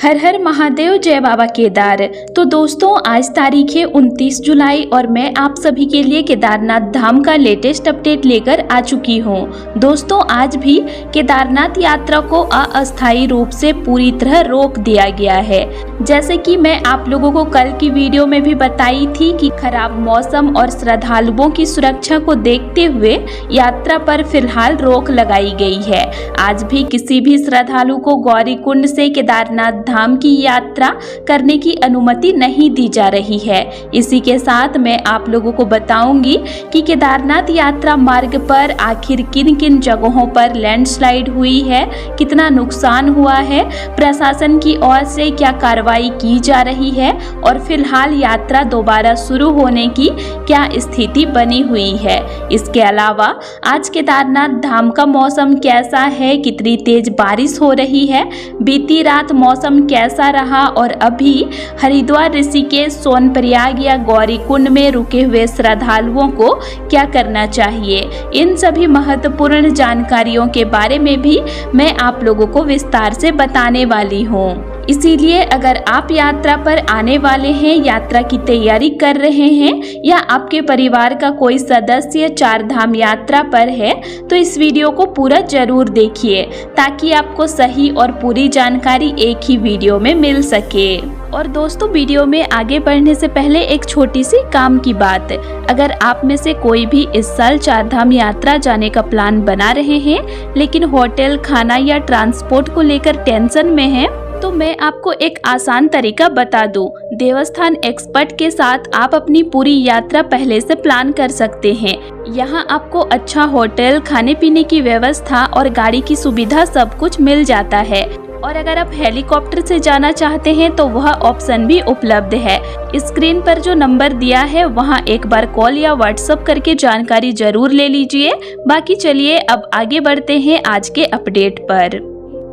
हर हर महादेव, जय बाबा केदार। तो दोस्तों, आज तारीख है 29 जुलाई और मैं आप सभी के लिए केदारनाथ धाम का लेटेस्ट अपडेट लेकर आ चुकी हूँ। दोस्तों, आज भी केदारनाथ यात्रा को अस्थायी रूप से पूरी तरह रोक दिया गया है। जैसे कि मैं आप लोगों को कल की वीडियो में भी बताई थी कि खराब मौसम और श्रद्धालुओं की सुरक्षा को देखते हुए यात्रा पर फिलहाल रोक लगाई गई है। आज भी किसी भी श्रद्धालु को गौरीकुंड से केदारनाथ धाम की यात्रा करने की अनुमति नहीं दी जा रही है। इसी के साथ मैं आप लोगों को बताऊंगी कि केदारनाथ यात्रा मार्ग पर आखिर किन किन जगहों पर लैंडस्लाइड हुई है, कितना नुकसान हुआ है, प्रशासन की ओर से क्या कार्रवाई की जा रही है और फिलहाल यात्रा दोबारा शुरू होने की क्या स्थिति बनी हुई है। इसके अलावा आज केदारनाथ धाम का मौसम कैसा है, कितनी तेज बारिश हो रही है, बीती रात मौसम कैसा रहा और अभी हरिद्वार, ऋषिकेश, सोनप्रयाग या गौरीकुंड में रुके हुए श्रद्धालुओं को क्या करना चाहिए। इन सभी महत्वपूर्ण जानकारियों के बारे में भी मैं आप लोगों को विस्तार से बताने वाली हूँ। इसीलिए अगर आप यात्रा पर आने वाले हैं, यात्रा की तैयारी कर रहे हैं या आपके परिवार का कोई सदस्य चार धाम यात्रा पर है तो इस वीडियो को पूरा जरूर देखिए ताकि आपको सही और पूरी जानकारी एक ही वीडियो में मिल सके। और दोस्तों, वीडियो में आगे बढ़ने से पहले एक छोटी सी काम की बात। अगर आप में से कोई भी इस साल चार धाम यात्रा जाने का प्लान बना रहे हैं लेकिन होटल, खाना या ट्रांसपोर्ट को लेकर टेंशन में है तो मैं आपको एक आसान तरीका बता दूं। देवस्थान एक्सपर्ट के साथ आप अपनी पूरी यात्रा पहले से प्लान कर सकते हैं। यहाँ आपको अच्छा होटल, खाने पीने की व्यवस्था और गाड़ी की सुविधा सब कुछ मिल जाता है। और अगर आप हेलीकॉप्टर से जाना चाहते हैं तो वह ऑप्शन भी उपलब्ध है। स्क्रीन पर जो नंबर दिया है वहां एक बार कॉल या व्हाट्सएप करके जानकारी जरूर ले लीजिए। बाकी चलिए अब आगे बढ़ते हैं आज के अपडेट पर।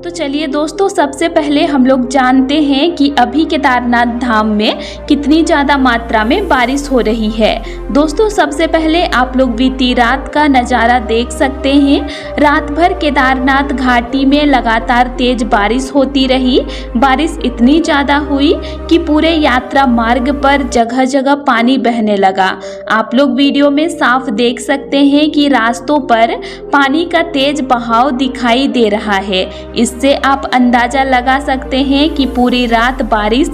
तो चलिए दोस्तों, सबसे पहले हम लोग जानते हैं कि अभी केदारनाथ धाम में कितनी ज़्यादा मात्रा में बारिश हो रही है। दोस्तों, सबसे पहले आप लोग बीती रात का नज़ारा देख सकते हैं। रात भर केदारनाथ घाटी में लगातार तेज बारिश होती रही। बारिश इतनी ज़्यादा हुई कि पूरे यात्रा मार्ग पर जगह जगह पानी बहने लगा। आप लोग वीडियो में साफ देख सकते हैं कि रास्तों पर पानी का तेज बहाव दिखाई दे रहा है। इससे आप अंदाजा लगा सकते हैं कि पूरी रात बारिश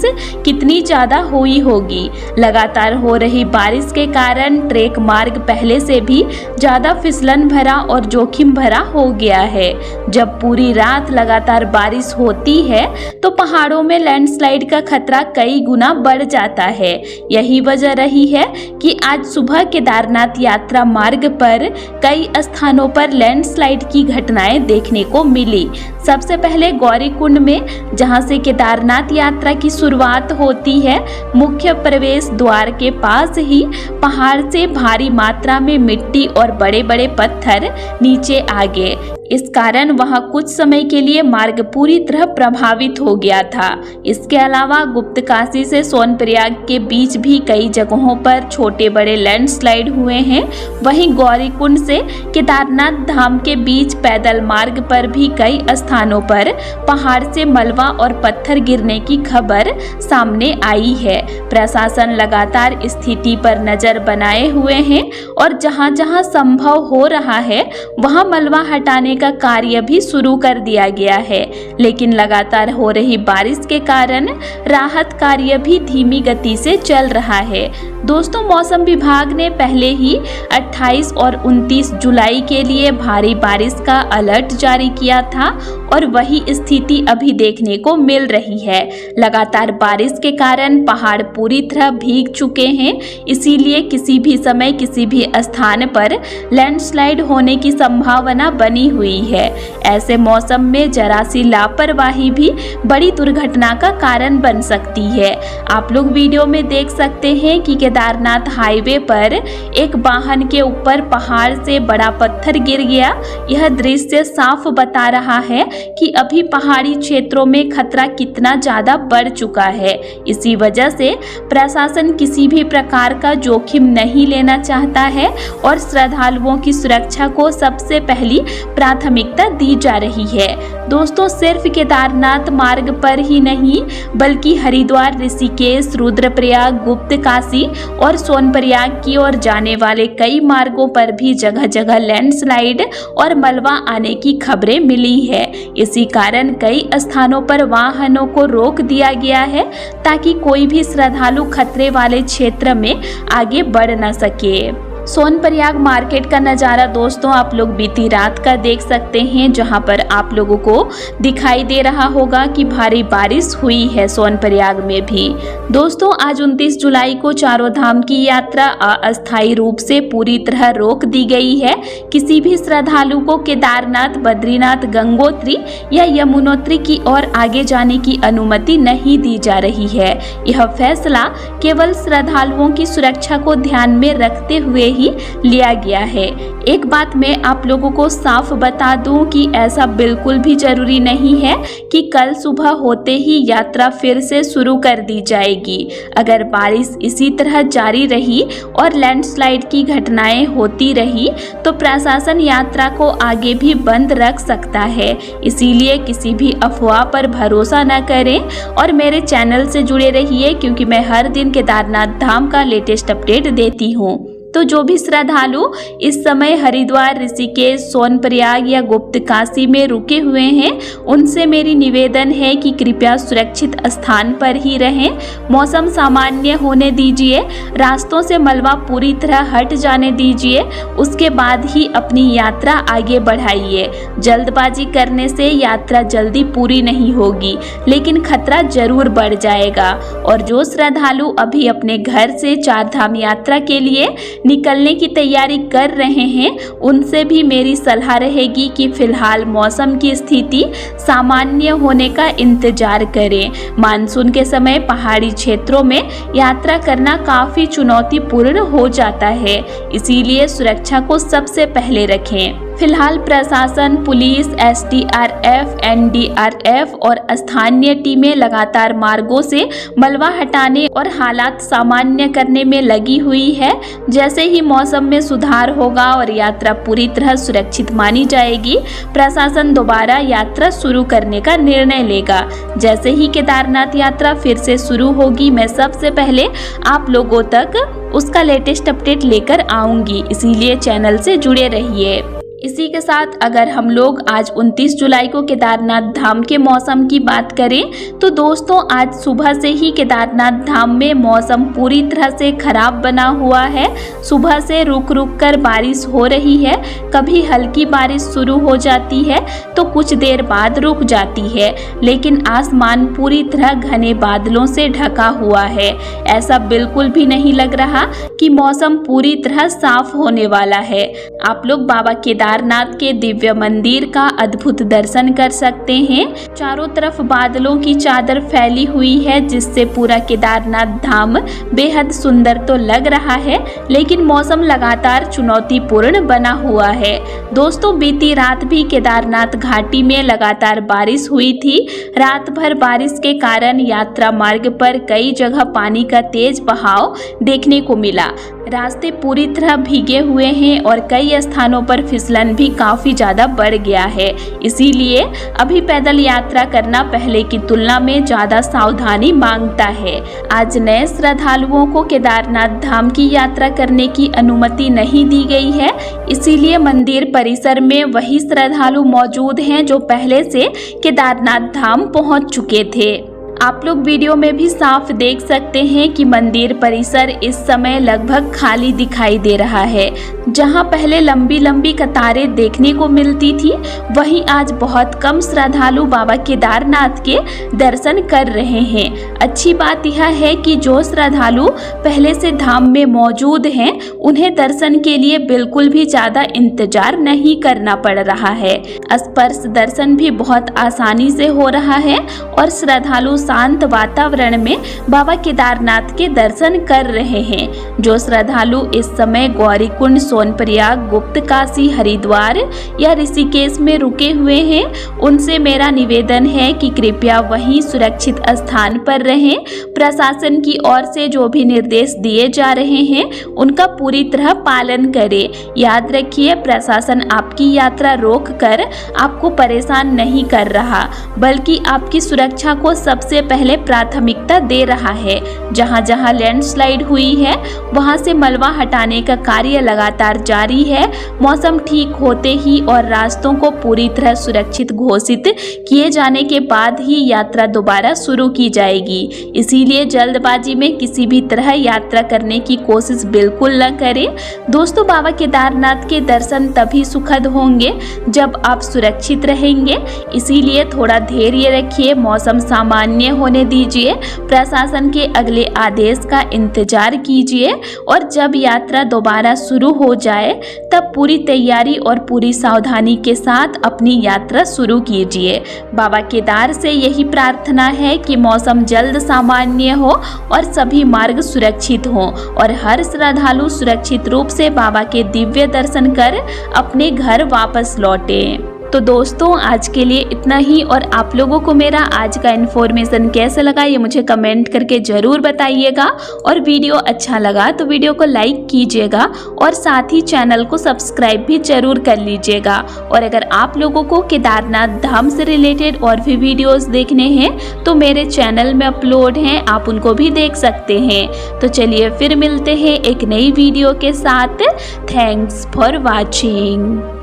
कितनी ज़्यादा हुई होगी। लगातार हो रही बारिश के कारण ट्रैक मार्ग पहले से भी ज़्यादा फिसलन भरा और जोखिम भरा हो गया है। जब पूरी रात लगातार बारिश होती है तो पहाड़ों में लैंडस्लाइड का खतरा कई गुना बढ़ जाता है। यही वजह रही है कि आज सुबह केदारनाथ यात्रा मार्ग पर कई स्थानों पर लैंडस्लाइड की घटनाएं देखने को मिली। सबसे पहले गौरीकुंड में, जहां से केदारनाथ यात्रा की शुरुआत होती है, मुख्य प्रवेश द्वार के पास ही पहाड़ से भारी मात्रा में मिट्टी और बड़े बड़े पत्थर नीचे आ गए। इस कारण वहां कुछ समय के लिए मार्ग पूरी तरह प्रभावित हो गया था। इसके अलावा गुप्तकाशी से सोनप्रयाग के बीच भी कई जगहों पर छोटे बड़े लैंडस्लाइड हुए हैं। वहीं गौरीकुंड से केदारनाथ धाम के बीच पैदल मार्ग पर भी कई स्थानों पर पहाड़ से मलबा और पत्थर गिरने की खबर सामने आई है। प्रशासन लगातार स्थिति पर नजर बनाए हुए हैं और जहां जहां संभव हो रहा है वहां मलबा हटाने का कार्य भी शुरू कर दिया गया है। लेकिन लगातार हो रही बारिश के कारण राहत कार्य भी धीमी गति से चल रहा है। दोस्तों, मौसम विभाग ने पहले ही 28 और 29 जुलाई के लिए भारी बारिश का अलर्ट जारी किया था और वही स्थिति अभी देखने को मिल रही है। लगातार बारिश के कारण पहाड़ पूरी तरह भीग चुके हैं। इसीलिए किसी भी समय किसी भी स्थान पर लैंडस्लाइड होने की संभावना बनी हुई है। ऐसे मौसम में जरा सी लापरवाही भी बड़ी दुर्घटना का कारण बन सकती है। आप लोग वीडियो में देख सकते हैं कि केदारनाथ हाईवे पर एक वाहन के ऊपर पहाड़ से बड़ा पत्थर गिर गया। यह दृश्य साफ बता रहा है कि अभी पहाड़ी क्षेत्रों में खतरा कितना ज्यादा बढ़ चुका है। इसी वजह से प्रशासन किसी भी प्रकार का जोखिम नहीं लेना चाहता है और श्रद्धालुओं की सुरक्षा को सबसे पहली प्राथमिकता दी जा रही है। दोस्तों, सिर्फ केदारनाथ मार्ग पर ही नहीं बल्कि हरिद्वार, ऋषिकेश, रुद्रप्रयाग, गुप्तकाशी और सोनप्रयाग की ओर जाने वाले कई मार्गों पर भी जगह जगह लैंडस्लाइड और मलबा आने की खबरें मिली है। इसी कारण कई स्थानों पर वाहनों को रोक दिया गया है ताकि कोई भी श्रद्धालु खतरे वाले क्षेत्र में आगे बढ़ न सके। सोनप्रयाग मार्केट का नज़ारा दोस्तों आप लोग बीती रात का देख सकते हैं, जहां पर आप लोगों को दिखाई दे रहा होगा कि भारी बारिश हुई है सोनप्रयाग में भी। दोस्तों, आज 29 जुलाई को चारों धाम की यात्रा अस्थायी रूप से पूरी तरह रोक दी गई है। किसी भी श्रद्धालु को केदारनाथ, बद्रीनाथ, गंगोत्री या यमुनोत्री की ओर आगे जाने की अनुमति नहीं दी जा रही है। यह फैसला केवल श्रद्धालुओं की सुरक्षा को ध्यान में रखते हुए ही लिया गया है। एक बात मैं आप लोगों को साफ बता दूं कि ऐसा बिल्कुल भी जरूरी नहीं है कि कल सुबह होते ही यात्रा फिर से शुरू कर दी जाएगी। अगर बारिश इसी तरह जारी रही और लैंडस्लाइड की घटनाएं होती रही तो प्रशासन यात्रा को आगे भी बंद रख सकता है। इसीलिए किसी भी अफवाह पर भरोसा न करें और मेरे चैनल से जुड़े रहिए, क्योंकि मैं हर दिन केदारनाथ धाम का लेटेस्ट अपडेट देती हूँ। तो जो भी श्रद्धालु इस समय हरिद्वार, ऋषिकेश, सोनप्रयाग या गुप्तकाशी में रुके हुए हैं, उनसे मेरी निवेदन है कि कृपया सुरक्षित स्थान पर ही रहें। मौसम सामान्य होने दीजिए, रास्तों से मलबा पूरी तरह हट जाने दीजिए, उसके बाद ही अपनी यात्रा आगे बढ़ाइए। जल्दबाजी करने से यात्रा जल्दी पूरी नहीं होगी, लेकिन खतरा जरूर बढ़ जाएगा। और जो श्रद्धालु अभी अपने घर से चार धाम यात्रा के लिए निकलने की तैयारी कर रहे हैं, उनसे भी मेरी सलाह रहेगी कि फिलहाल मौसम की स्थिति सामान्य होने का इंतजार करें। मानसून के समय पहाड़ी क्षेत्रों में यात्रा करना काफी चुनौतीपूर्ण हो जाता है, इसीलिए सुरक्षा को सबसे पहले रखें। फिलहाल प्रशासन, पुलिस, SDRF, NDRF और स्थानीय टीमें लगातार मार्गों से मलबा हटाने और हालात सामान्य करने में लगी हुई है। जैसे ही मौसम में सुधार होगा और यात्रा पूरी तरह सुरक्षित मानी जाएगी, प्रशासन दोबारा यात्रा शुरू करने का निर्णय लेगा। जैसे ही केदारनाथ यात्रा फिर से शुरू होगी, मैं सबसे पहले आप लोगों तक उसका लेटेस्ट अपडेट लेकर आऊंगी, इसीलिए चैनल से जुड़े रहिए। इसी के साथ अगर हम लोग आज 29 जुलाई को केदारनाथ धाम के मौसम की बात करें तो दोस्तों आज सुबह से ही केदारनाथ धाम में मौसम पूरी तरह से खराब बना हुआ है। सुबह से रुक रुक कर बारिश हो रही है, कभी हल्की बारिश शुरू हो जाती है तो कुछ देर बाद रुक जाती है, लेकिन आसमान पूरी तरह घने बादलों से ढका हुआ है। ऐसा बिल्कुल भी नहीं लग रहा कि मौसम पूरी तरह साफ होने वाला है। आप लोग बाबा केदारनाथ के दिव्य मंदिर का अद्भुत दर्शन कर सकते हैं। चारों तरफ बादलों की चादर फैली हुई है, जिससे पूरा केदारनाथ धाम बेहद सुंदर तो लग रहा है, लेकिन मौसम लगातार चुनौतीपूर्ण बना हुआ है। दोस्तों, बीती रात भी केदारनाथ घाटी में लगातार बारिश हुई थी। रात भर बारिश के कारण यात्रा मार्ग पर कई जगह पानी का तेज बहाव देखने को मिला। रास्ते पूरी तरह भीगे हुए हैं और कई स्थानों पर फिसलन भी काफी ज्यादा बढ़ गया है। इसीलिए अभी पैदल यात्रा करना पहले की तुलना में ज्यादा सावधानी मांगता है। आज नए श्रद्धालुओं को केदारनाथ धाम की यात्रा करने की अनुमति नहीं दी गई है, इसीलिए मंदिर परिसर में वही श्रद्धालु मौजूद हैं जो पहले से केदारनाथ धाम पहुंच चुके थे। आप लोग वीडियो में भी साफ देख सकते हैं कि मंदिर परिसर इस समय लगभग खाली दिखाई दे रहा है। जहां पहले लंबी लंबी कतारें देखने को मिलती थी, वहीं आज बहुत कम श्रद्धालु बाबा केदारनाथ के दर्शन कर रहे हैं। अच्छी बात यह है कि जो श्रद्धालु पहले से धाम में मौजूद हैं, उन्हें दर्शन के लिए बिल्कुल भी ज्यादा इंतजार नहीं करना पड़ रहा है। स्पर्श दर्शन भी बहुत आसानी से हो रहा है और श्रद्धालु शांत वातावरण में बाबा केदारनाथ के दर्शन कर रहे हैं। जो श्रद्धालु इस समय गौरीकुंड, सोनप्रयाग, गुप्तकाशी, हरिद्वार या ऋषिकेश में रुके हुए हैं, उनसे मेरा निवेदन है कि कृपया वहीं सुरक्षित स्थान पर रहें। प्रशासन की ओर से जो भी निर्देश दिए जा रहे हैं उनका पूरी तरह पालन करें। याद रखिए, प्रशासन आपकी यात्रा रोक कर आपको परेशान नहीं कर रहा, बल्कि आपकी सुरक्षा को सबसे पहले प्राथमिकता दे रहा है। जहां जहां लैंडस्लाइड हुई है वहां से मलबा हटाने का कार्य लगातार जारी है। मौसम ठीक होते ही और रास्तों को पूरी तरह सुरक्षित घोषित किए जाने के बाद ही यात्रा दोबारा शुरू की जाएगी। इसीलिए जल्दबाजी में किसी भी तरह यात्रा करने की कोशिश बिल्कुल न करें। दोस्तों, बाबा केदारनाथ के दर्शन तभी सुखद होंगे जब आप सुरक्षित रहेंगे। इसीलिए थोड़ा धैर्य रखिए, मौसम सामान्य होने दीजिए, प्रशासन के अगले आदेश का इंतजार कीजिए और जब यात्रा दोबारा शुरू हो जाए तब पूरी तैयारी और पूरी सावधानी के साथ अपनी यात्रा शुरू कीजिए। बाबा केदार से यही प्रार्थना है कि मौसम जल्द सामान्य हो और सभी मार्ग सुरक्षित हों और हर श्रद्धालु सुरक्षित रूप से बाबा के दिव्य दर्शन कर अपने घर वापस लौटें। तो दोस्तों, आज के लिए इतना ही और आप लोगों को मेरा आज का इन्फॉर्मेशन कैसा लगा ये मुझे कमेंट करके ज़रूर बताइएगा। और वीडियो अच्छा लगा तो वीडियो को लाइक कीजिएगा और साथ ही चैनल को सब्सक्राइब भी जरूर कर लीजिएगा। और अगर आप लोगों को केदारनाथ धाम से रिलेटेड और भी वीडियोस देखने हैं तो मेरे चैनल में अपलोड हैं, आप उनको भी देख सकते हैं। तो चलिए फिर मिलते हैं एक नई वीडियो के साथ। Thanks for watching.